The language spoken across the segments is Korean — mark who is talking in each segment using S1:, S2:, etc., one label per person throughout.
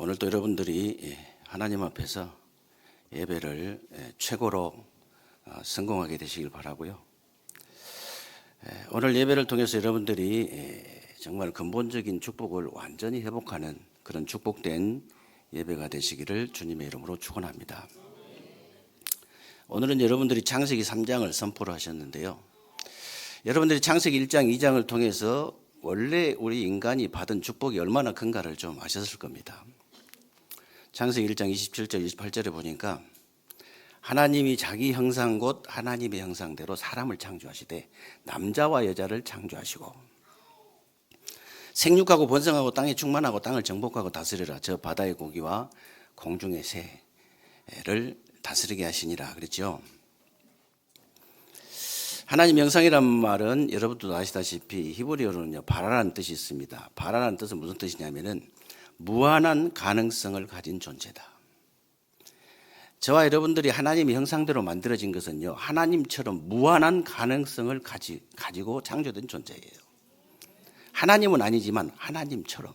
S1: 오늘도 여러분들이 하나님 앞에서 예배를 최고로 성공하게 되시길 바라고요. 오늘 예배를 통해서 여러분들이 정말 근본적인 축복을 완전히 회복하는 그런 축복된 예배가 되시기를 주님의 이름으로 축원합니다. 오늘은 여러분들이 창세기 3장을 선포를 하셨는데요. 여러분들이 창세기 1장, 2장을 통해서 원래 우리 인간이 받은 축복이 얼마나 큰가를 좀 아셨을 겁니다. 창세기 1장 27절, 28절에 보니까 하나님이 자기 형상 곧 하나님의 형상대로 사람을 창조하시되 남자와 여자를 창조하시고 생육하고 번성하고 땅에 충만하고 땅을 정복하고 다스리라. 저 바다의 고기와 공중의 새를 다스리게 하시니라 그랬죠. 하나님 형상이란 말은 여러분도 아시다시피 히브리어로는요 바라라는 뜻이 있습니다. 바라라는 뜻은 무슨 뜻이냐면은 무한한 가능성을 가진 존재다. 저와 여러분들이 하나님의 형상대로 만들어진 것은요 하나님처럼 무한한 가능성을 가지고 창조된 존재예요. 하나님은 아니지만 하나님처럼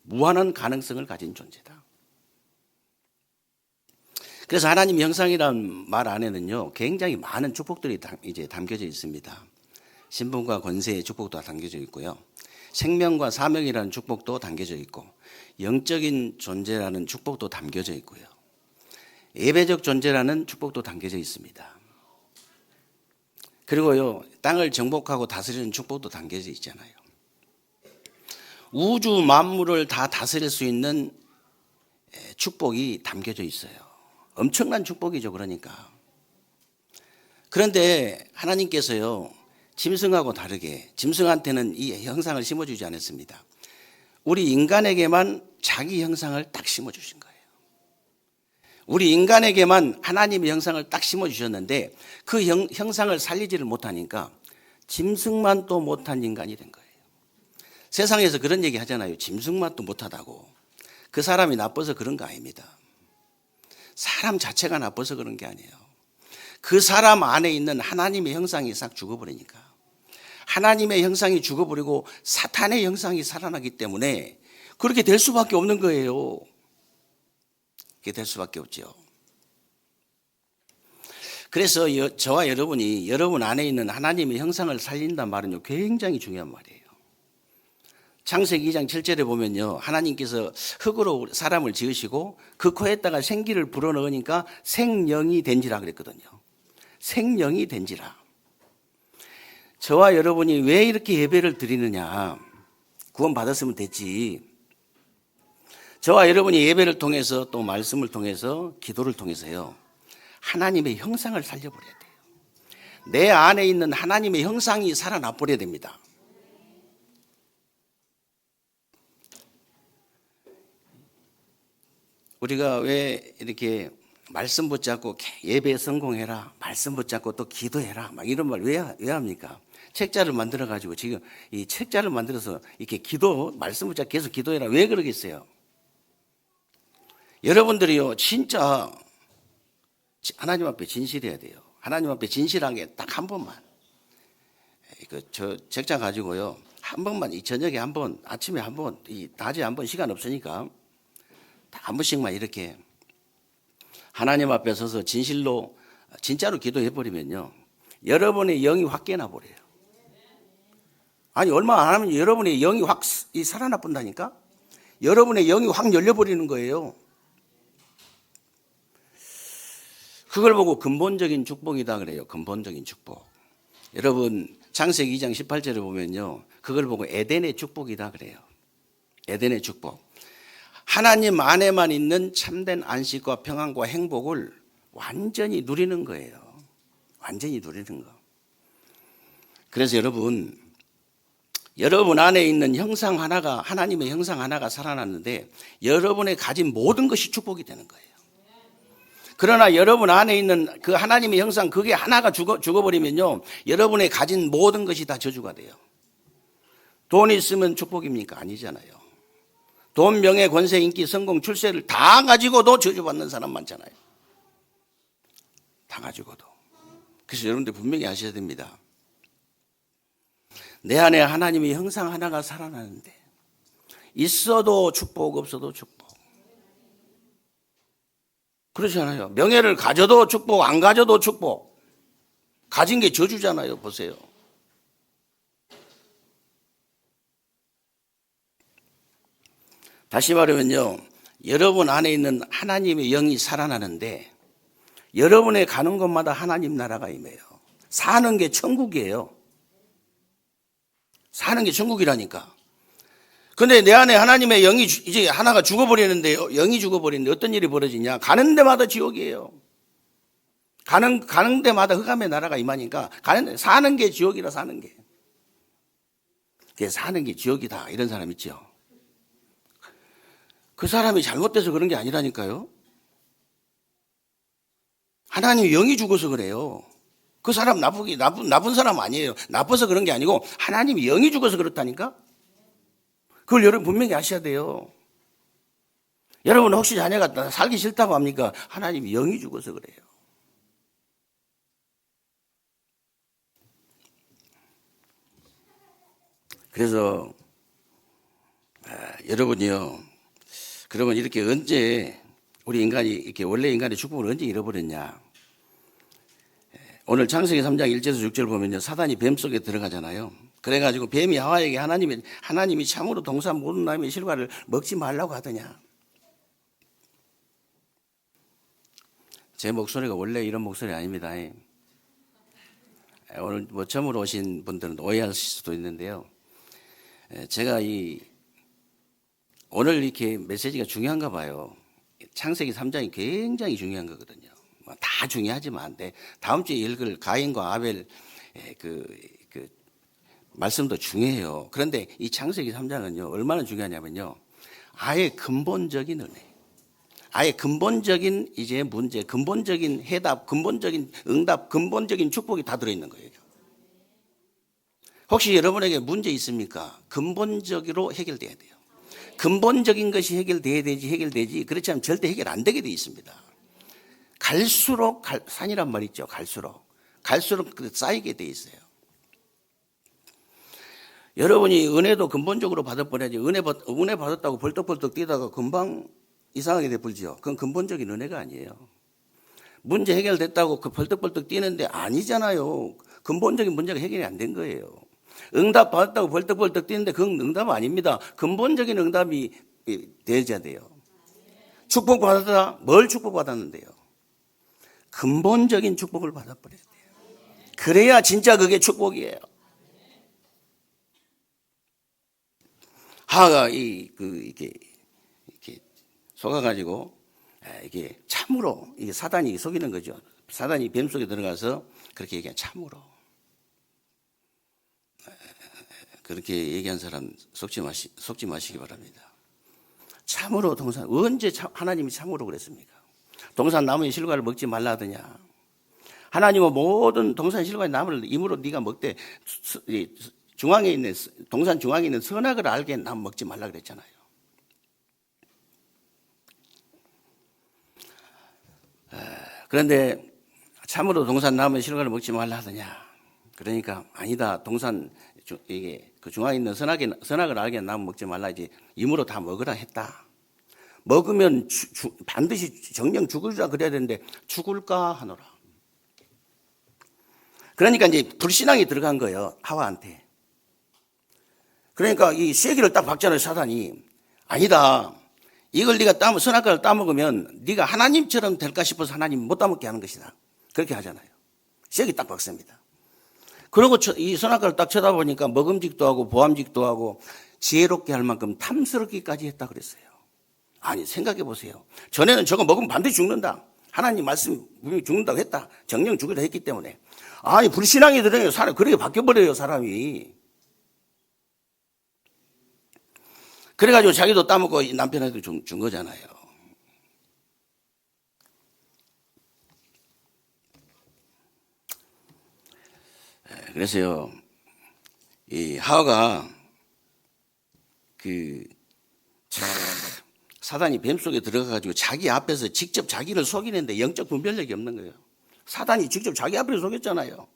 S1: 무한한 가능성을 가진 존재다. 그래서 하나님 형상이라는 말 안에는요 굉장히 많은 축복들이 이제 담겨져 있습니다. 신분과 권세의 축복도 담겨져 있고요. 생명과 사명이라는 축복도 담겨져 있고 영적인 존재라는 축복도 담겨져 있고요. 예배적 존재라는 축복도 담겨져 있습니다. 그리고요 땅을 정복하고 다스리는 축복도 담겨져 있잖아요. 우주 만물을 다 다스릴 수 있는 축복이 담겨져 있어요. 엄청난 축복이죠. 그러니까 그런데 하나님께서요 짐승하고 다르게 짐승한테는 이 형상을 심어주지 않았습니다. 우리 인간에게만 자기 형상을 딱 심어주신 거예요. 우리 인간에게만 하나님의 형상을 딱 심어주셨는데 그 형상을 살리지를 못하니까 짐승만 또 못한 인간이 된 거예요. 세상에서 그런 얘기 하잖아요. 짐승만 또 못하다고. 그 사람이 나빠서 그런 거 아닙니다. 사람 자체가 나빠서 그런 게 아니에요. 그 사람 안에 있는 하나님의 형상이 싹 죽어버리니까. 하나님의 형상이 죽어버리고 사탄의 형상이 살아나기 때문에 그렇게 될 수밖에 없는 거예요. 그렇게 될 수밖에 없죠. 그래서 저와 여러분이 여러분 안에 있는 하나님의 형상을 살린단 말은요 굉장히 중요한 말이에요. 창세기 2장 7절에 보면요 하나님께서 흙으로 사람을 지으시고 그 코에다가 생기를 불어넣으니까 생명이 된지라 그랬거든요. 생명이 된지라. 저와 여러분이 왜 이렇게 예배를 드리느냐. 구원 받았으면 됐지. 저와 여러분이 예배를 통해서 또 말씀을 통해서 기도를 통해서요 하나님의 형상을 살려버려야 돼요. 내 안에 있는 하나님의 형상이 살아나 버려야 됩니다. 우리가 왜 이렇게 말씀 붙잡고 예배에 성공해라, 말씀 붙잡고 또 기도해라 막 이런 말 왜 합니까? 책자를 만들어 가지고 지금 이 책자를 만들어서 이렇게 기도 말씀 붙잡고 계속 기도해라 왜 그러겠어요? 여러분들이요 진짜 하나님 앞에 진실해야 돼요. 하나님 앞에 진실한 게 딱 한 번만. 저 책자 가지고요 한 번만 이 저녁에 한 번, 아침에 한 번, 이 낮에 한 번 시간 없으니까 한 번씩만 이렇게 하나님 앞에 서서 진짜로 기도해 버리면요 여러분의 영이 확 깨나 버려요. 아니 얼마 안 하면 여러분의 영이 확 살아나 본다니까. 여러분의 영이 확 열려 버리는 거예요. 그걸 보고 근본적인 축복이다 그래요. 근본적인 축복. 여러분 창세기 2장 18절에 보면요 그걸 보고 에덴의 축복이다 그래요. 에덴의 축복. 하나님 안에만 있는 참된 안식과 평안과 행복을 완전히 누리는 거예요. 완전히 누리는 거. 그래서 여러분 안에 있는 형상 하나가 하나님의 형상 하나가 살아났는데 여러분의 가진 모든 것이 축복이 되는 거예요. 그러나 여러분 안에 있는 그 하나님의 형상 그게 하나가 죽어버리면요 여러분의 가진 모든 것이 다 저주가 돼요. 돈 있으면 축복입니까? 아니잖아요. 돈, 명예, 권세, 인기, 성공, 출세를 다 가지고도 저주받는 사람 많잖아요. 다 가지고도. 그래서 여러분들 분명히 아셔야 됩니다. 내 안에 하나님의 형상 하나가 살아나는데 있어도 축복 없어도 축복. 그렇잖아요. 명예를 가져도 축복, 안 가져도 축복. 가진 게 저주잖아요. 보세요. 다시 말하면요, 여러분 안에 있는 하나님의 영이 살아나는데 여러분의 가는 곳마다 하나님 나라가 임해요. 사는 게 천국이에요. 사는 게 천국이라니까. 근데 내 안에 하나님의 영이 이제 하나가 죽어버리는데요. 영이 죽어버리는데 어떤 일이 벌어지냐. 가는 데마다 지옥이에요. 가는 데마다 흑암의 나라가 임하니까 사는 게 지옥이라 사는 게. 그게 사는 게 지옥이다. 이런 사람 있죠. 그 사람이 잘못돼서 그런 게 아니라니까요. 하나님의 영이 죽어서 그래요. 그 사람 나쁜 사람 아니에요. 나빠서 그런 게 아니고 하나님의 영이 죽어서 그렇다니까. 그걸 여러분 분명히 아셔야 돼요. 여러분 혹시 자녀가 살기 싫다고 합니까? 하나님의 영이 죽어서 그래요. 그래서 여러분이요. 그러면 이렇게 언제 우리 인간이 이렇게 원래 인간의 축복을 언제 잃어버렸냐? 오늘 창세기 3장 1절에서 6절 보면요. 사단이 뱀 속에 들어가잖아요. 그래가지고 뱀이 하와에게 하나님이 참으로 동산 모든 나무의 실과를 먹지 말라고 하더냐. 제 목소리가 원래 이런 목소리 아닙니다. 오늘 뭐 처음으로 오신 분들은 오해하실 수도 있는데요. 제가 오늘 이렇게 메시지가 중요한가 봐요. 창세기 3장이 굉장히 중요한 거거든요. 다 중요하지만 다음 주에 읽을 가인과 아벨 그 말씀도 중요해요. 그런데 이 창세기 3장은요 얼마나 중요하냐면요, 아예 근본적인 은혜, 아예 근본적인 이제 문제, 근본적인 해답, 근본적인 응답, 근본적인 축복이 다 들어있는 거예요. 혹시 여러분에게 문제 있습니까? 근본적으로 해결돼야 돼요. 근본적인 것이 해결되지 그렇지 않으면 절대 해결 안 되게 돼 있습니다. 갈수록 산이란 말 있죠. 갈수록 쌓이게 돼 있어요. 여러분이 은혜도 근본적으로 받아버려야지. 은혜 받았다고 벌떡벌떡 뛰다가 금방 이상하게 돼버리죠. 그건 근본적인 은혜가 아니에요. 문제 해결됐다고 벌떡벌떡 뛰는데 아니잖아요. 근본적인 문제가 해결이 안 된 거예요. 응답 받았다고 벌떡벌떡 뛰는데 그건 응답 아닙니다. 근본적인 응답이 되어야 돼요. 축복 받았다. 뭘 축복 받았는데요? 근본적인 축복을 받아버려야 돼요. 그래야 진짜 그게 축복이에요. 하하가 이렇게 속아가지고 이게 참으로 이게 사단이 속이는 거죠. 사단이 뱀 속에 들어가서 그렇게 얘기한 참으로. 그렇게 얘기한 사람 속지 마시기 바랍니다. 참으로 언제 하나님이 참으로 그랬습니까? 동산 나무의 실과를 먹지 말라 하더냐. 하나님은 모든 동산 실과의 나무를 임으로 네가 먹되 동산 중앙에 있는 선악을 알게 나무 먹지 말라 그랬잖아요. 그런데 참으로 동산 나무의 실과를 먹지 말라 하더냐. 그러니까 아니다. 그 중앙에 있는 선악을 알게 하는 나무 먹지 말라. 이제 임으로 다 먹으라 했다. 먹으면 반드시 정령 죽으리라 그래야 되는데 죽을까 하노라. 그러니까 이제 불신앙이 들어간 거예요. 하와한테. 그러니까 이 쐐기를 딱 박잖아요. 사단이. 아니다. 이걸 네가 선악과를 따먹으면 네가 하나님처럼 될까 싶어서 하나님 못 따먹게 하는 것이다. 그렇게 하잖아요. 쐐기 딱 박습니다. 그리고 이 선악과를 딱 쳐다보니까 먹음직도 하고 보암직도 하고 지혜롭게 할 만큼 탐스럽기까지 했다 그랬어요. 아니 생각해 보세요. 전에는 저거 먹으면 반드시 죽는다. 하나님 말씀 분명히 죽는다고 했다. 정령 죽으라 했기 때문에. 아니 불신앙이 들어요. 사람 그렇게 바뀌어버려요. 사람이. 그래가지고 자기도 따먹고 남편한테 준 거잖아요. 그래서요, 이 하와가 사단이 뱀 속에 들어가가지고 자기 앞에서 직접 자기를 속이는데 영적 분별력이 없는 거예요. 사단이 직접 자기 앞에서 속였잖아요.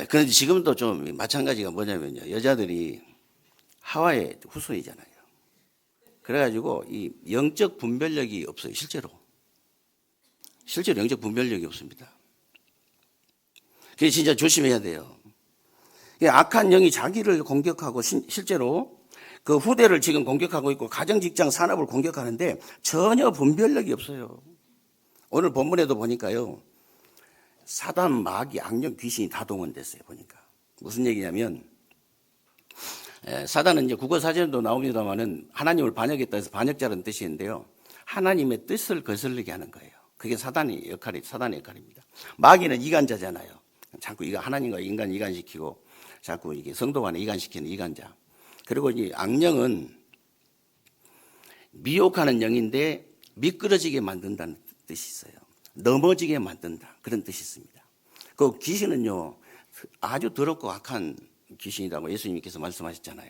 S1: 그런데 지금도 좀 마찬가지가 뭐냐면요. 여자들이 하와의 후손이잖아요. 그래가지고 이 영적 분별력이 없어요. 실제로 영적 분별력이 없습니다. 그래서 진짜 조심해야 돼요. 악한 영이 자기를 공격하고 실제로 그 후대를 지금 공격하고 있고 가정, 직장, 산업을 공격하는데 전혀 분별력이 없어요. 오늘 본문에도 보니까요. 사단, 마귀, 악령, 귀신이 다 동원됐어요. 보니까. 무슨 얘기냐면 사단은 이제 국어사전에도 나옵니다만은 하나님을 반역했다 해서 반역자라는 뜻인데요. 하나님의 뜻을 거슬리게 하는 거예요. 그게 사단의 역할입니다. 마귀는 이간자잖아요. 자꾸 이거 하나님과 인간 이간시키고 자꾸 이게 성도 간에 이간시키는 이간자. 그리고 이 악령은 미혹하는 영인데 미끄러지게 만든다는 뜻이 있어요. 넘어지게 만든다. 그런 뜻이 있습니다. 그 귀신은요, 아주 더럽고 악한 귀신이라고 예수님께서 말씀하셨잖아요.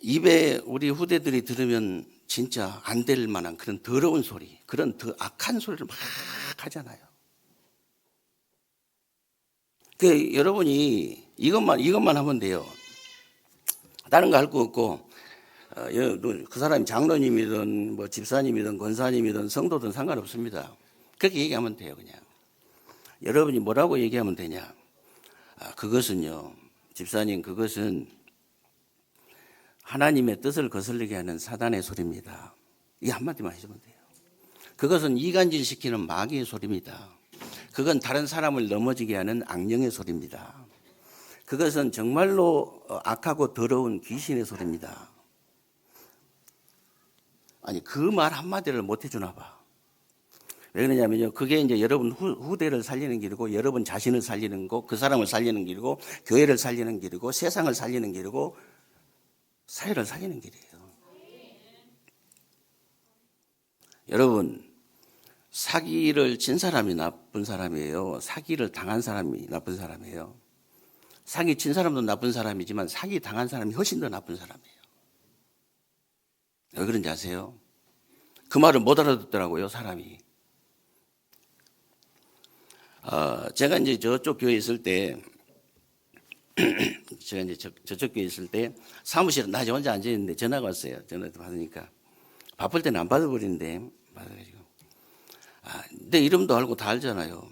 S1: 입에 우리 후대들이 들으면 진짜 안 될 만한 그런 더러운 소리, 그런 더 악한 소리를 막 하잖아요. 여러분이 이것만 하면 돼요. 다른 거 할 거 없고, 그 사람이 장로님이든 뭐 집사님이든 권사님이든 성도든 상관없습니다. 그렇게 얘기하면 돼요, 그냥. 여러분이 뭐라고 얘기하면 되냐? 그것은요, 집사님, 그것은 하나님의 뜻을 거슬리게 하는 사단의 소리입니다. 이 한마디만 하시면 돼요. 그것은 이간질 시키는 마귀의 소리입니다. 그건 다른 사람을 넘어지게 하는 악령의 소리입니다. 그것은 정말로 악하고 더러운 귀신의 소리입니다. 아니, 그 말 한마디를 못 해주나 봐. 왜 그러냐면요. 그게 이제 여러분 후대를 살리는 길이고, 여러분 자신을 살리는 거, 그 사람을 살리는 길이고, 교회를 살리는 길이고, 세상을 살리는 길이고, 사회를 살리는 길이에요. 여러분, 사기를 친 사람이 나쁜 사람이에요. 사기를 당한 사람이 나쁜 사람이에요. 사기 친 사람도 나쁜 사람이지만 사기 당한 사람이 훨씬 더 나쁜 사람이에요. 왜 그런지 아세요? 그 말을 못 알아듣더라고요, 사람이. 제가 이제 저쪽 교회에 있을 때, 저쪽 교회에 있을 때 사무실에 나 혼자 앉아있는데 전화가 왔어요. 전화 받으니까. 바쁠 때는 안 받아버리는데, 받아가지고. 내 이름도 알고 다 알잖아요.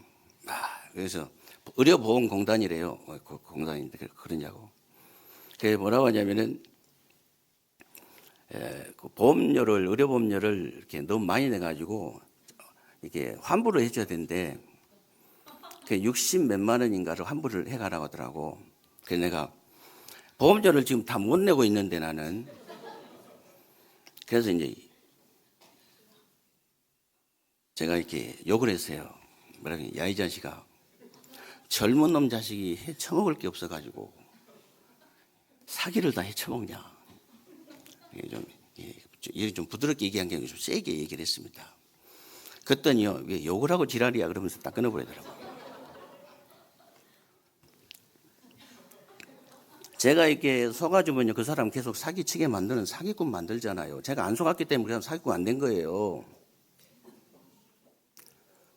S1: 그래서 의료보험공단이래요. 공단인데 그러냐고. 그게 뭐라고 하냐면은, 그 의료보험료를 이렇게 너무 많이 내가지고, 이게 환불을 해줘야 되는데, 그 60 몇만 원인가를 환불을 해가라고 하더라고. 그래서 내가 보험료를 지금 다 못 내고 있는데 나는. 그래서 이제 제가 이렇게 욕을 했어요. 뭐라고, 야, 이 자식아. 젊은 놈 자식이 헤쳐먹을 게 없어가지고 사기를 다 헤쳐먹냐. 좀 부드럽게 얘기한 게 아니고 좀 세게 얘기를 했습니다. 그랬더니요, 왜 욕을 하고 지랄이야 그러면서 딱 끊어버리더라고요. 제가 이렇게 속아주면요, 그 사람 계속 사기치게 만드는 사기꾼 만들잖아요. 제가 안 속았기 때문에 그 사람 사기꾼 안 된 거예요.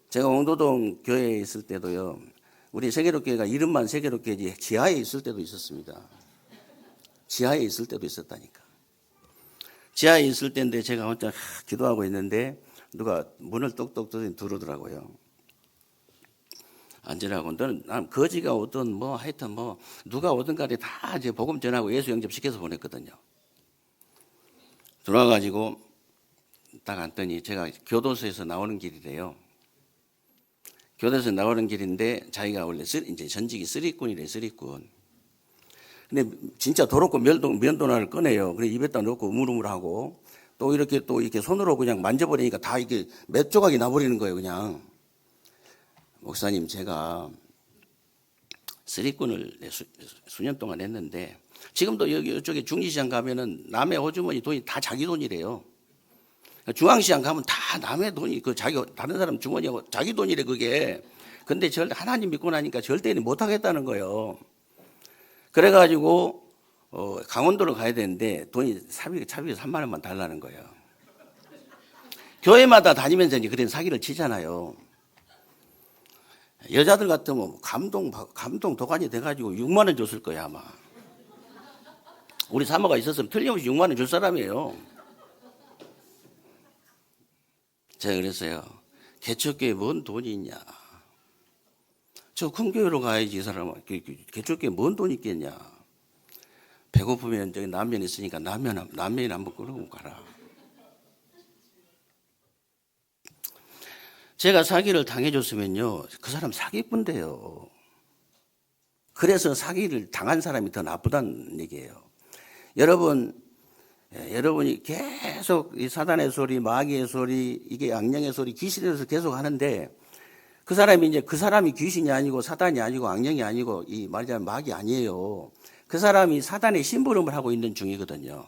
S1: 제가 옹도동 교회에 있을 때도요, 우리 세계롭교회가 이름만 세계롭교회지 지하에 있을 때도 있었습니다. 지하에 있을 때도 있었다니까. 지하에 있을 때인데 제가 혼자 기도하고 있는데 누가 문을 똑똑 들어오더라고요. 앉으라고. 너는 거지가 오든 뭐 하여튼 뭐 누가 오든 간에 다 이제 복음 전하고 예수 영접시켜서 보냈거든요. 들어와가지고 딱 앉더니 제가 교도소에서 나오는 길이래요. 교도소에서 나오는 길인데 자기가 원래 이제 전직이 쓰리꾼이래, 쓰리꾼. 근데 진짜 더럽고 면도날을 꺼내요. 그래 입에다 넣고 우물우물하고 또 이렇게 손으로 그냥 만져버리니까 다 이게 몇 조각이 나버리는 거예요, 그냥. 목사님, 제가 쓰리꾼을 수년 동안 했는데 지금도 이쪽에 중지시장 가면은 남의 호주머니 돈이 다 자기 돈이래요. 중앙시장 가면 다 남의 돈이 다른 사람 주머니하고 자기 돈이래, 그게. 근데 하나님 믿고 나니까 절대 못 하겠다는 거예요. 그래가지고 강원도로 가야 되는데 돈이 차비가 3만 원만 달라는 거예요. 교회마다 다니면서 이제 그런 사기를 치잖아요. 여자들 같으면 감동 도가니 돼가지고 6만 원 줬을 거야, 아마. 우리 사모가 있었으면 틀림없이 6만 원 줄 사람이에요. 제가 그랬어요. 개척교회 뭔 돈이 있냐. 저 큰 교회로 가야지 이 사람은. 개척교회 뭔 돈이 있겠냐. 배고프면 저기 남면 있으니까 남면이나 한번 끌고 가라. 제가 사기를 당해줬으면요, 그 사람 사기꾼데요. 그래서 사기를 당한 사람이 더 나쁘다는 얘기예요. 여러분이 계속 이 사단의 소리, 마귀의 소리, 이게 악령의 소리, 귀신의 소리 계속 하는데 그 사람이 귀신이 아니고 사단이 아니고 악령이 아니고 이 말하자면 마귀 아니에요. 그 사람이 사단의 심부름을 하고 있는 중이거든요.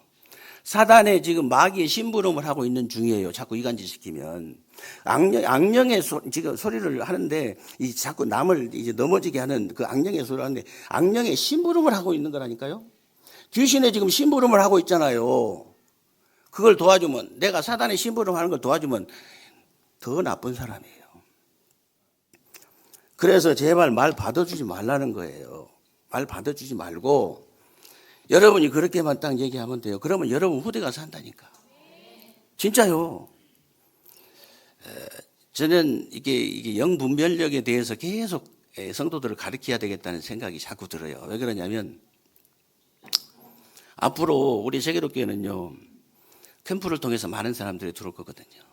S1: 사단의 지금 마귀의 심부름을 하고 있는 중이에요. 자꾸 이간질 시키면. 악령의 지금 소리를 하는데, 자꾸 남을 이제 넘어지게 하는 그 악령의 소리를 하는데, 악령의 심부름을 하고 있는 거라니까요? 귀신의 지금 심부름을 하고 있잖아요. 그걸 도와주면, 내가 사단의 심부름 하는 걸 도와주면 더 나쁜 사람이에요. 그래서 제발 말 받아주지 말라는 거예요. 말 받아주지 말고, 여러분이 그렇게만 딱 얘기하면 돼요. 그러면 여러분 후대가 산다니까. 진짜요. 저는 이게 영분별력에 대해서 계속 성도들을 가르쳐야 되겠다는 생각이 자꾸 들어요. 왜 그러냐면 앞으로 우리 세계로교회는요, 캠프를 통해서 많은 사람들이 들어올 거거든요.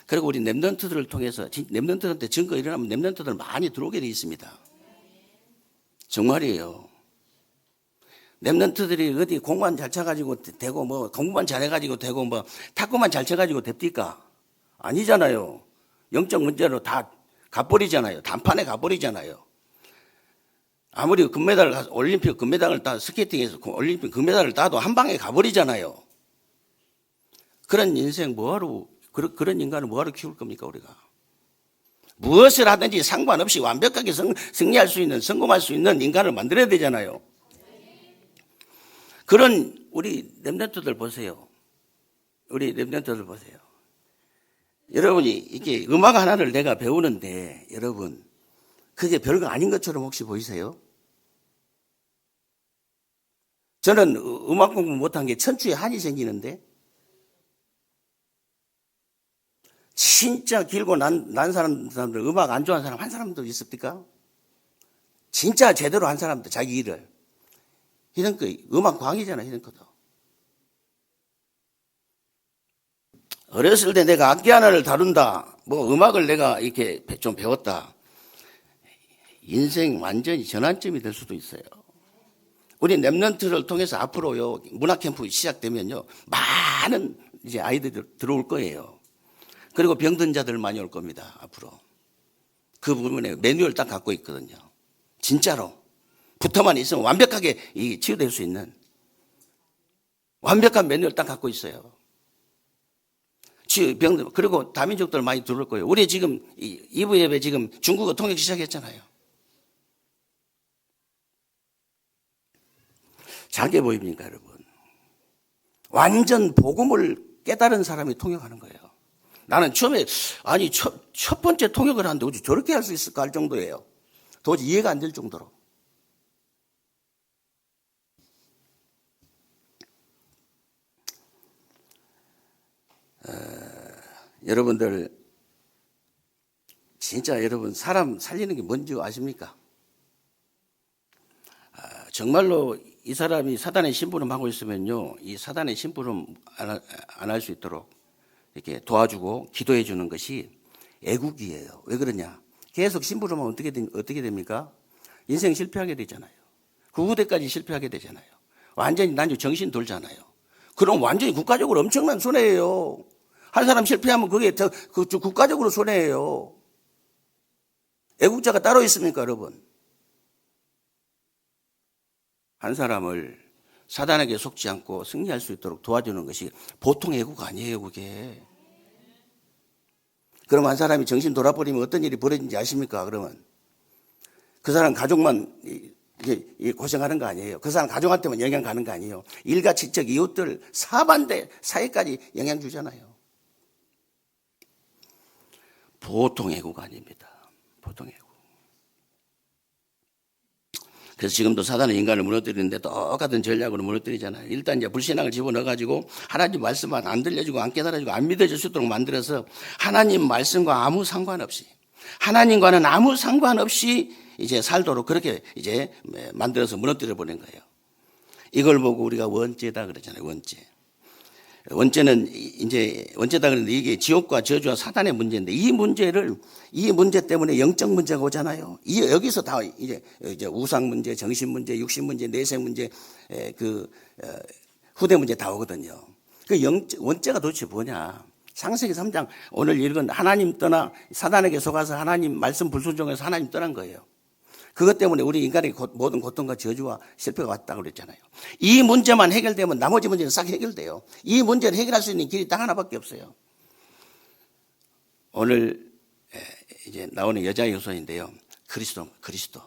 S1: 그리고 우리 랩런트들을 통해서 랩런트한테 증거 일어나면 랩런트들 많이 들어오게 돼 있습니다. 정말이에요. 랩런트들이 어디 공만 잘 쳐가지고 되고 뭐 공부만 잘해가지고 되고 뭐 탁구만 잘 쳐가지고 됩니까? 아니잖아요. 영적 문제로 다 가버리잖아요. 단판에 가버리잖아요. 아무리 올림픽 금메달을 따 스케이팅에서 올림픽 금메달을 따도 한 방에 가버리잖아요. 그런 인생 뭐하러 그런 인간을 뭐하러 키울 겁니까 우리가? 무엇을 하든지 상관없이 완벽하게 승리할 수 있는 성공할 수 있는 인간을 만들어야 되잖아요. 그런 우리 랩런트들 보세요. 우리 랩런트들 보세요. 여러분이 이게 음악 하나를 내가 배우는데 여러분 그게 별거 아닌 것처럼 혹시 보이세요? 저는 음악 공부 못한 게 천추에 한이 생기는데 진짜 길고 난 사람들 음악 안 좋아하는 사람 한 사람도 있습니까? 진짜 제대로 한 사람들 자기 일을 이런 거 음악 광이잖아 이런 것도. 어렸을 때 내가 악기 하나를 다룬다, 뭐 음악을 내가 이렇게 좀 배웠다. 인생 완전히 전환점이 될 수도 있어요. 우리 랩런트를 통해서 앞으로요 문학 캠프 시작되면요 많은 이제 아이들이 들어올 거예요. 그리고 병든 자들 많이 올 겁니다 앞으로. 그 부분에 매뉴얼 딱 갖고 있거든요. 진짜로 붙어만 있으면 완벽하게 치유될 수 있는 완벽한 매뉴얼 딱 갖고 있어요. 그리고 다민족들 많이 들어올 거예요. 우리 지금 2부 예배 지금 중국어 통역 시작했잖아요. 작게 보입니까 여러분? 완전 복음을 깨달은 사람이 통역하는 거예요. 나는 처음에 첫 번째 통역을 하는데 어떻게 저렇게 할 수 있을까 할 정도예요. 도저히 이해가 안 될 정도로. 여러분들 진짜 여러분 사람 살리는 게 뭔지 아십니까? 정말로 이 사람이 사단의 심부름 하고 있으면요 이 사단의 심부름 안 할 수 있도록 이렇게 도와주고 기도해 주는 것이 애국이에요. 왜 그러냐? 계속 심부름하면 어떻게 됩니까? 인생 실패하게 되잖아요. 그 후대까지 실패하게 되잖아요. 완전히 난주 정신 돌잖아요. 그럼 완전히 국가적으로 엄청난 손해예요. 한 사람 실패하면 그게 국가적으로 손해예요. 애국자가 따로 있습니까, 여러분? 한 사람을 사단에게 속지 않고 승리할 수 있도록 도와주는 것이 보통 애국 아니에요, 그게. 그럼 한 사람이 정신 돌아버리면 어떤 일이 벌어진지 아십니까, 그러면? 그 사람 가족만 고생하는 거 아니에요. 그 사람 가족한테만 영향 가는 거 아니에요. 일가 친척 이웃들 사반대 사회까지 영향 주잖아요. 보통 애국 아닙니다. 보통 애국. 그래서 지금도 사단은 인간을 무너뜨리는데 똑같은 전략으로 무너뜨리잖아요. 일단 이제 불신앙을 집어넣어가지고 하나님 말씀만 안 들려주고 안 깨달아주고 안 믿어질 수 있도록 만들어서 하나님 말씀과 아무 상관없이 하나님과는 아무 상관없이 이제 살도록 그렇게 이제 만들어서 무너뜨려 버린 거예요. 이걸 보고 우리가 원죄다 그러잖아요. 원죄는 이제 원죄다 그러는데 이게 지옥과 저주와 사단의 문제인데 이 문제 때문에 영적 문제가 오잖아요. 여기서 다 이제 우상 문제, 정신 문제, 육신 문제, 내생 문제, 후대 문제 다 오거든요. 원죄가 도대체 뭐냐? 창세기 3장 오늘 읽은 하나님 떠나 사단에게 속아서 하나님 말씀 불순종해서 하나님 떠난 거예요. 그것 때문에 우리 인간의 모든 고통과 저주와 실패가 왔다고 그랬잖아요. 이 문제만 해결되면 나머지 문제는 싹 해결돼요. 이 문제를 해결할 수 있는 길이 딱 하나밖에 없어요. 오늘 이제 나오는 여자의 후손인데요. 그리스도.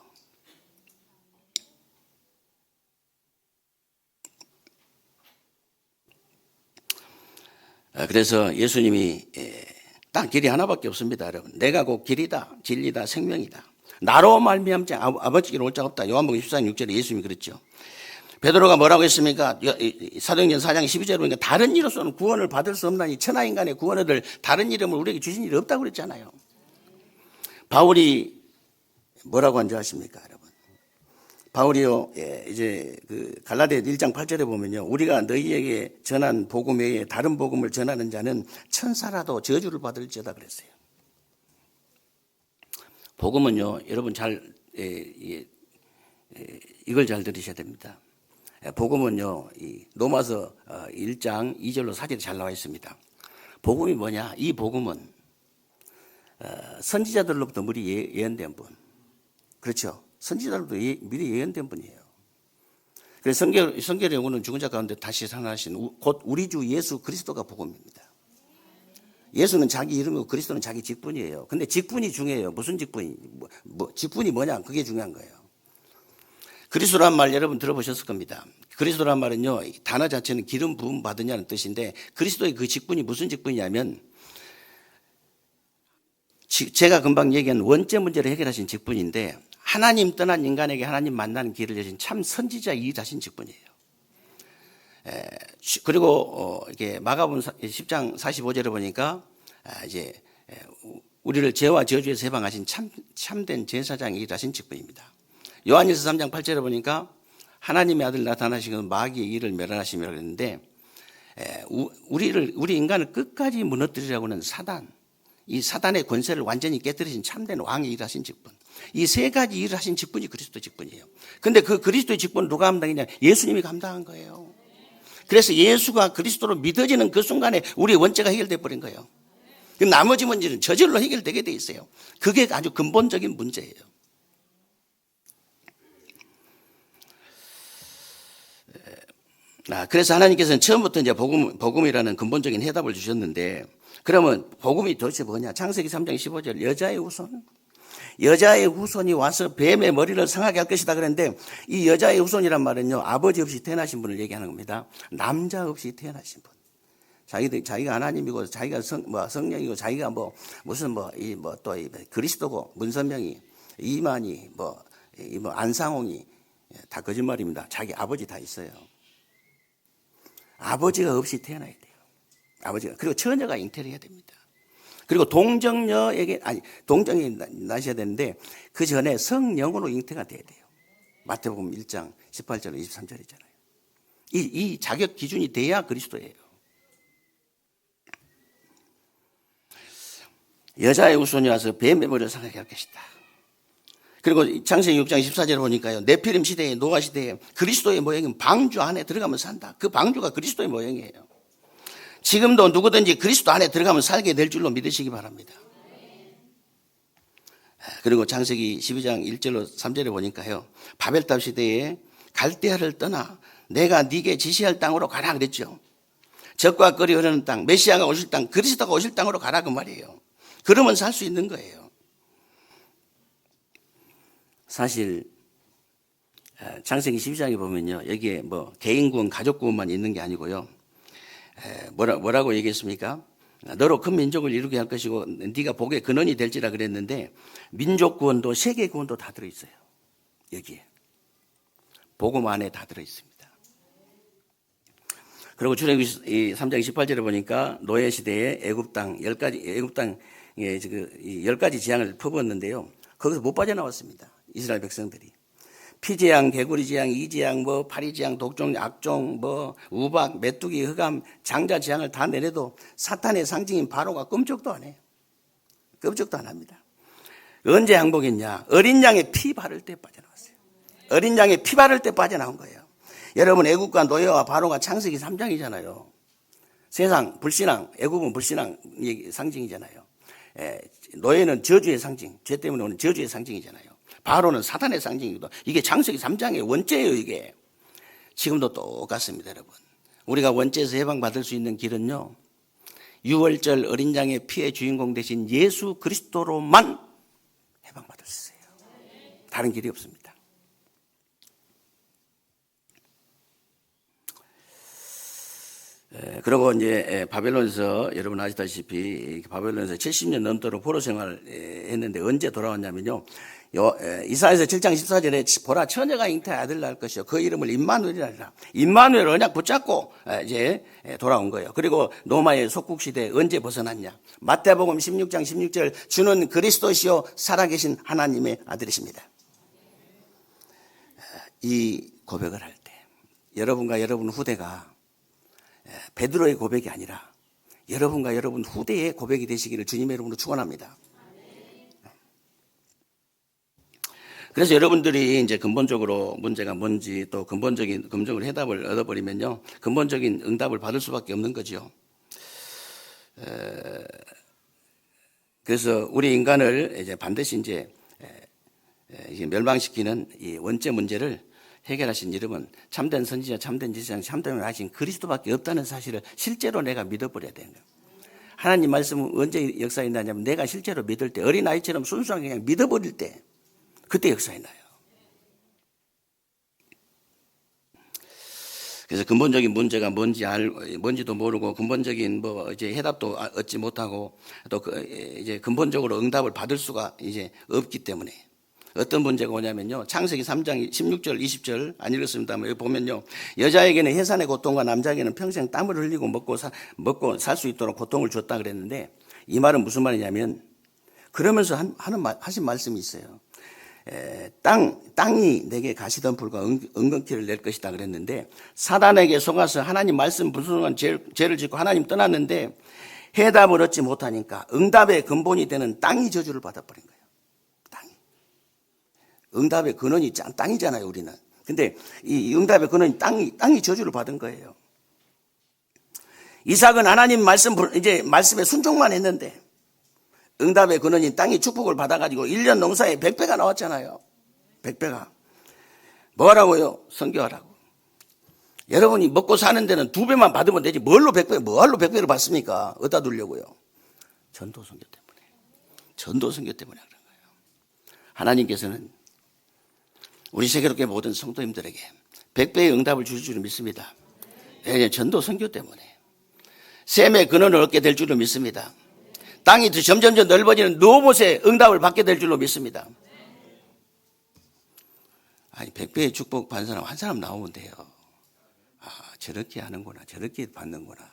S1: 그래서 예수님이 딱 길이 하나밖에 없습니다, 여러분. 내가 곧 길이다, 진리다, 생명이다. 나로 말미암지 아버지께로 올 자가 없다. 요한복음 14장 6절에 예수님이 그랬죠. 베드로가 뭐라고 했습니까? 사도행전 4장 12절에 보니까 다른 이로서는 구원을 받을 수 없나니 천하인간의 구원을 얻을 다른 이름을 우리에게 주신 일이 없다고 그랬잖아요. 바울이 뭐라고 한 줄 아십니까, 여러분? 바울이요, 이제 갈라디아 1장 8절에 보면요. 우리가 너희에게 전한 복음 외에 다른 복음을 전하는 자는 천사라도 저주를 받을지어다 그랬어요. 복음은요, 여러분 이걸 잘 들으셔야 됩니다. 복음은요, 로마서 1장 2절로 4절에 잘 나와 있습니다. 복음이 뭐냐? 이 복음은 선지자들로부터 미리 예언된 분. 그렇죠? 선지자들로부터 미리 예언된 분이에요. 그래서 성결의 영혼은 죽은 자 가운데 다시 살아나신 곧 우리 주 예수 그리스도가 복음입니다. 예수는 자기 이름이고 그리스도는 자기 직분이에요. 근데 직분이 중요해요. 무슨 직분이? 직분이 뭐냐? 그게 중요한 거예요. 그리스도란 말 여러분 들어보셨을 겁니다. 그리스도란 말은요, 단어 자체는 기름 부음 받으냐는 뜻인데 그리스도의 그 직분이 무슨 직분이냐면 제가 금방 얘기한 원죄 문제를 해결하신 직분인데 하나님 떠난 인간에게 하나님 만나는 길을 여신 참 선지자 일하신 직분이에요. 그리고 이게 마가복음 10장 45절에 보니까 이제 우리를 죄와 저주에서 해방하신 참된 제사장이 일하신 직분입니다. 요한일서 3장 8절에 보니까 하나님의 아들 나타나시고 마귀의 일을 멸하심이라고 그랬는데 우리 인간을 끝까지 무너뜨리려고 하는 이 사단의 권세를 완전히 깨뜨리신 참된 왕이 일하신 직분. 이 세 가지 일을 하신 직분이 그리스도 직분이에요. 근데 그 그리스도의 직분을 누가 감당했냐? 예수님이 감당한 거예요. 그래서 예수가 그리스도로 믿어지는 그 순간에 우리의 원죄가 해결돼 버린 거예요. 나머지 문제는 저절로 해결되게 돼 있어요. 그게 아주 근본적인 문제예요. 그래서 하나님께서는 처음부터 이제 복음이라는 근본적인 해답을 주셨는데, 그러면 복음이 도대체 뭐냐? 창세기 3장 15절, 여자의 후손이 와서 뱀의 머리를 상하게 할 것이다 그랬는데, 이 여자의 후손이란 말은요, 아버지 없이 태어나신 분을 얘기하는 겁니다. 남자 없이 태어나신 분. 자기가 하나님이고, 자기가 성령이고, 자기가 또 그리스도고, 문선명이, 이만희, 안상홍이 다 거짓말입니다. 자기 아버지 다 있어요. 아버지가 없이 태어나야 돼요. 아버지가. 그리고 처녀가 잉태를 해야 됩니다. 그리고 동정이 나셔야 되는데 그 전에 성령으로 잉태가 돼야 돼요. 마태복음 1장 18절 23절이잖아요. 이 자격 기준이 돼야 그리스도예요. 여자의 후손이 와서 뱀의 머리를 상하게 할 것이다. 그리고 창세기 6장 14절에 보니까요, 네피림 시대에 노아 시대에 그리스도의 모형은 방주 안에 들어가면 산다. 그 방주가 그리스도의 모형이에요. 지금도 누구든지 그리스도 안에 들어가면 살게 될 줄로 믿으시기 바랍니다. 그리고 창세기 12장 1절로 3절에 보니까요, 바벨탑 시대에 갈대아를 떠나 내가 네게 지시할 땅으로 가라 그랬죠. 적과 꿀이 흐르는 땅, 메시아가 오실 땅, 그리스도가 오실 땅으로 가라 그 말이에요. 그러면 살 수 있는 거예요. 사실 창세기 12장에 보면요, 여기에 개인 구원, 가족 구원만 있는 게 아니고요, 뭐라고 얘기했습니까? 너로 큰 민족을 이루게 할 것이고 네가 복의 근원이 될지라 그랬는데 민족 구원도 세계 구원도 다 들어있어요. 여기에. 복음 안에 다 들어 있습니다. 그리고 출애굽기 3장 28절에 보니까 노예 시대에 애굽 땅 10가지 지향을 퍼부었는데요. 거기서 못 빠져나왔습니다. 이스라엘 백성들이. 피재앙, 개구리재앙, 이재앙, 파리재앙, 독종, 악종, 우박, 메뚜기, 흑암, 장자재앙을 다 내려도 사탄의 상징인 바로가 끔찍도 안 해요. 끔찍도 안 합니다. 언제 항복했냐? 어린 양의 피 바를 때 빠져나왔어요. 어린 양의 피 바를 때 빠져나온 거예요. 여러분, 애국과 노예와 바로가 창세기 3장이잖아요. 세상 불신앙, 애국은 불신앙 상징이잖아요. 노예는 저주의 상징, 죄 때문에 오는 저주의 상징이잖아요. 바로는 사탄의 상징이기도. 이게 창세기 3장의 원죄예요. 이게 지금도 똑같습니다. 여러분, 우리가 원죄에서 해방받을 수 있는 길은요, 유월절 어린 양의 피의 주인공 되신 예수 그리스도로만 해방받을 수 있어요. 다른 길이 없습니다. 그리고 이제 바벨론에서 여러분 아시다시피 바벨론에서 70년 넘도록 포로 생활을 했는데 언제 돌아왔냐면요. 이사야서 7장 14절에 보라 처녀가 잉태한 아들 낳을 것이요 그 이름을 임마누엘이라 하리라. 임마누엘 언약 붙잡고 이제 돌아온 거예요. 그리고 로마의 속국 시대 언제 벗어났냐? 마태복음 16장 16절 주는 그리스도시요 살아계신 하나님의 아들이십니다. 이 고백을 할 때 여러분과 여러분 후대가 베드로의 고백이 아니라 여러분과 여러분 후대의 고백이 되시기를 주님의 이름으로 축원합니다. 그래서 여러분들이 이제 근본적으로 문제가 뭔지 또 근본적인 해답을 얻어버리면요, 근본적인 응답을 받을 수밖에 없는 거죠. 그래서 우리 인간을 이제 반드시 이제 멸망시키는 이 원죄 문제를 해결하신 이름은 참된 선지자, 참된 지상, 참된 하신 그리스도밖에 없다는 사실을 실제로 내가 믿어버려야 되는 거예요. 하나님 말씀은 언제 역사에 나냐면 내가 실제로 믿을 때, 어린아이처럼 순수하게 그냥 믿어버릴 때, 그때 역사에 나요. 그래서 근본적인 문제가 뭔지도 모르고 근본적인 이제 해답도 얻지 못하고 또 이제 근본적으로 응답을 받을 수가 이제 없기 때문에 어떤 문제가 오냐면요. 창세기 3장 16절 20절 안 읽었습니다만 여기 보면요. 여자에게는 해산의 고통과 남자에게는 평생 땀을 흘리고 먹고 살 수 있도록 고통을 줬다 그랬는데 이 말은 무슨 말이냐면 그러면서 하신 말씀이 있어요. 땅이 내게 가시덤불과 은근키를 낼 것이다 그랬는데 사단에게 속아서 하나님 말씀 불순한 죄를 짓고 하나님 떠났는데 해답을 얻지 못하니까 응답의 근본이 되는 땅이 저주를 받아버린 거예요. 응답의 근원이 땅이잖아요, 우리는. 근데 이 응답의 근원이 땅이 저주를 받은 거예요. 이삭은 하나님 말씀에 순종만 했는데 응답의 근원인 땅이 축복을 받아가지고 1년 농사에 100배가 나왔잖아요. 100배가. 뭐라고요? 선교하라고. 여러분이 먹고 사는 데는 2배만 받으면 되지 뭐할로 100배를 받습니까? 어디다 두려고요? 전도 선교 때문에. 전도 선교 때문에 그런 거예요. 하나님께서는 우리 세계롭게 모든 성도님들에게 100배의 응답을 주실 줄을 믿습니다. 왜냐하면 전도 선교 때문에 샘의 근원을 얻게 될 줄로 믿습니다. 땅이 점점 넓어지는 노봇의 응답을 받게 될 줄로 믿습니다. 아니 100배의 축복 받는 사람 한 사람 나오면 돼요. 저렇게 하는구나, 저렇게 받는구나.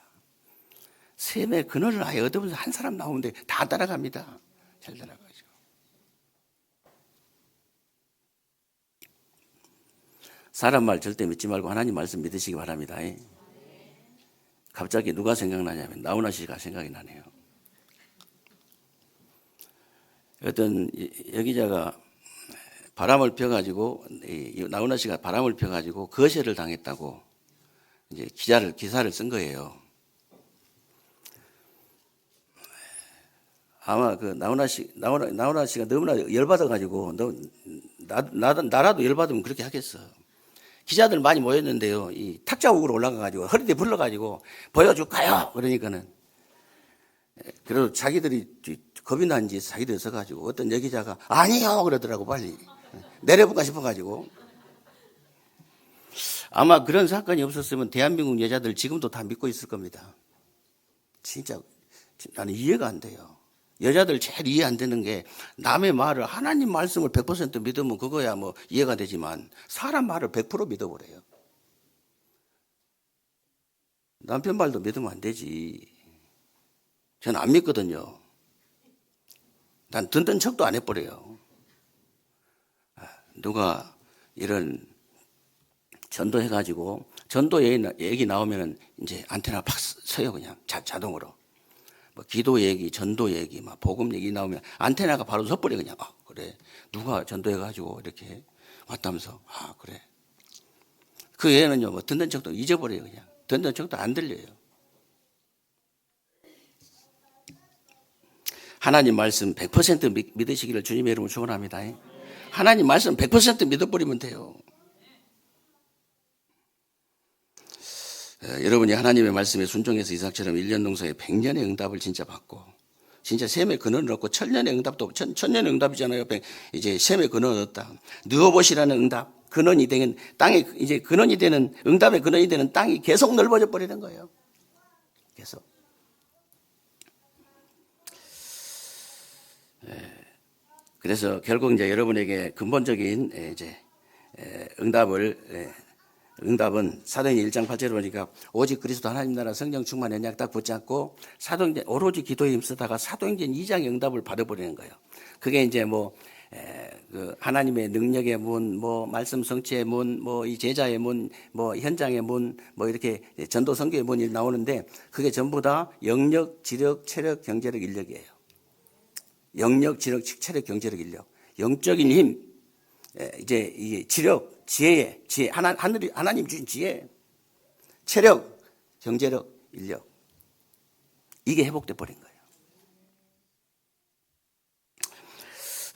S1: 샘의 근원을 아예 얻으면서 한 사람 나오면 돼. 다 따라갑니다. 잘 따라가죠. 사람 말 절대 믿지 말고 하나님 말씀 믿으시기 바랍니다. 갑자기 누가 생각나냐면 나훈아 씨가 생각이 나네요. 어떤 여기자가 바람을 펴가지고 나훈아 씨가 바람을 펴가지고 거세를 당했다고 이제 기사를 쓴 거예요. 아마 그 나훈아 씨가 너무나 열받아가지고 나라도 열받으면 그렇게 하겠어. 기자들 많이 모였는데요. 이 탁자욱으로 올라가가지고 허리띠 불러가지고 보여줄까요? 그러니까는 그래도 자기들이 겁이 난지 자기들이 서가지고 어떤 여기자가 아니요 그러더라고. 빨리 내려볼까 싶어가지고. 아마 그런 사건이 없었으면 대한민국 여자들 지금도 다 믿고 있을 겁니다. 진짜 나는 이해가 안 돼요. 여자들 제일 이해 안 되는 게 남의 말을 하나님 말씀을 100% 믿으면 그거야 뭐 이해가 되지만 사람 말을 100% 믿어버려요. 남편 말도 믿으면 안 되지. 저는 안 믿거든요. 난 듣는 척도 안 해버려요. 누가 이런 전도해가지고 전도 얘기 나오면은 이제 안테나 팍 서요. 그냥 자동으로. 뭐 기도 얘기, 전도 얘기, 막 복음 얘기 나오면 안테나가 바로 섰버려. 그냥 그래 누가 전도해가지고 이렇게 왔다면서 그래. 그 애는요 뭐 듣는 척도 잊어버려요. 그냥 듣는 척도 안 들려요. 하나님 말씀 100% 믿으시기를 주님의 이름으로 축원합니다. 하나님 말씀 100% 믿어버리면 돼요. 여러분이 하나님의 말씀에 순종해서 이삭처럼 1년 농사에 100년의 응답을 진짜 받고 진짜 셈의 근원을 얻고 천년의 응답도 천년의 응답이잖아요. 이제 셈의 근원을 얻었다. 누워보시라는 응답 근원이 되는 땅이 이제 근원이 되는 응답의 근원이 되는 땅이 계속 넓어져 버리는 거예요. 계속. 그래서 결국 이제 여러분에게 근본적인 이제 응답은 사도행전 1장 8절에 보니까 오직 그리스도 하나님 나라 성령 충만 연약 딱 붙잡고 사도행전 오로지 기도에 힘쓰다가 사도행전 2장의 응답을 받아버리는 거예요. 그게 이제 그 하나님의 능력의 문, 말씀 성취의 문, 이 제자의 문, 현장의 문, 이렇게 전도 선교의 문이 나오는데 그게 전부 다 영력, 지력, 체력, 경제력, 인력이에요. 영력, 지력, 체력, 경제력, 인력. 영적인 힘, 이제 이 지력, 지혜, 하나님 주신 지혜, 체력, 경제력, 인력. 이게 회복돼 버린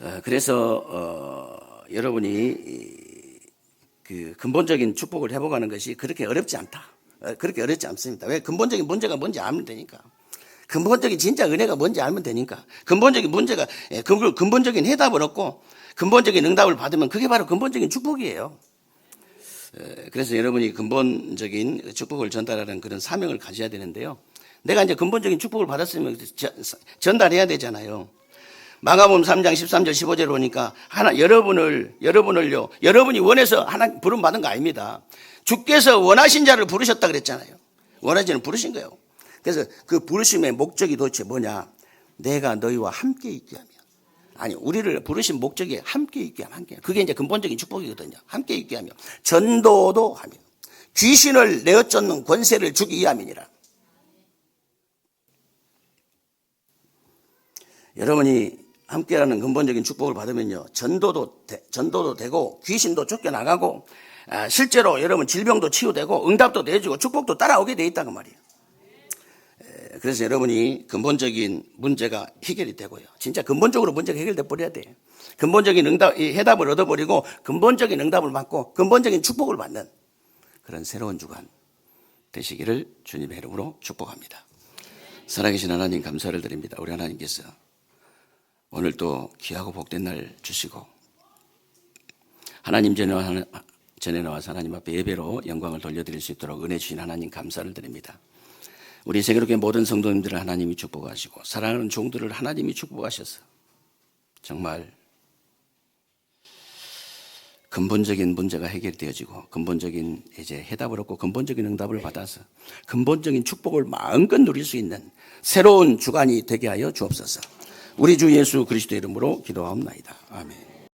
S1: 거예요. 그래서 여러분이 그 근본적인 축복을 회복하는 것이 그렇게 어렵지 않다. 그렇게 어렵지 않습니다. 왜? 근본적인 문제가 뭔지 알면 되니까. 근본적인 진짜 은혜가 뭔지 알면 되니까. 근본적인 문제가 근본적인 해답을 얻고 근본적인 응답을 받으면 그게 바로 근본적인 축복이에요. 그래서 여러분이 근본적인 축복을 전달하는 그런 사명을 가져야 되는데요. 내가 이제 근본적인 축복을 받았으면 전달해야 되잖아요. 마가복음 3장 13절 15절 보니까 여러분이 원해서 하나 부름 받은 거 아닙니다. 주께서 원하신 자를 부르셨다 그랬잖아요. 원하신 자를 부르신 거예요. 그래서 그 부르심의 목적이 도대체 뭐냐? 내가 너희와 함께 있게 하면. 아니, 우리를 부르신 목적이 함께 있게 하면. 그게 이제 근본적인 축복이거든요. 함께 있게 하며. 전도도 하며. 귀신을 내어쫓는 권세를 주기 위함이니라. 여러분이 함께라는 근본적인 축복을 받으면요. 전도도 되고 귀신도 쫓겨나가고 실제로 여러분 질병도 치유되고 응답도 내주고 축복도 따라오게 돼 있다고 말이에요. 그래서 여러분이 근본적인 문제가 해결이 되고요. 진짜 근본적으로 문제가 해결돼 버려야 돼요. 근본적인 해답을 얻어버리고 근본적인 응답을 받고 근본적인 축복을 받는 그런 새로운 주간 되시기를 주님의 이름으로 축복합니다. 살아계신 하나님 감사를 드립니다. 우리 하나님께서 오늘 또 귀하고 복된 날 주시고 하나님 전에 나와서 하나님 앞에 예배로 영광을 돌려드릴 수 있도록 은혜 주신 하나님 감사를 드립니다. 우리 세계로교회 모든 성도님들을 하나님이 축복하시고 사랑하는 종들을 하나님이 축복하셔서 정말 근본적인 문제가 해결되어지고 근본적인 이제 해답을 얻고 근본적인 응답을 받아서 근본적인 축복을 마음껏 누릴 수 있는 새로운 주간이 되게 하여 주옵소서. 우리 주 예수 그리스도의 이름으로 기도하옵나이다. 아멘.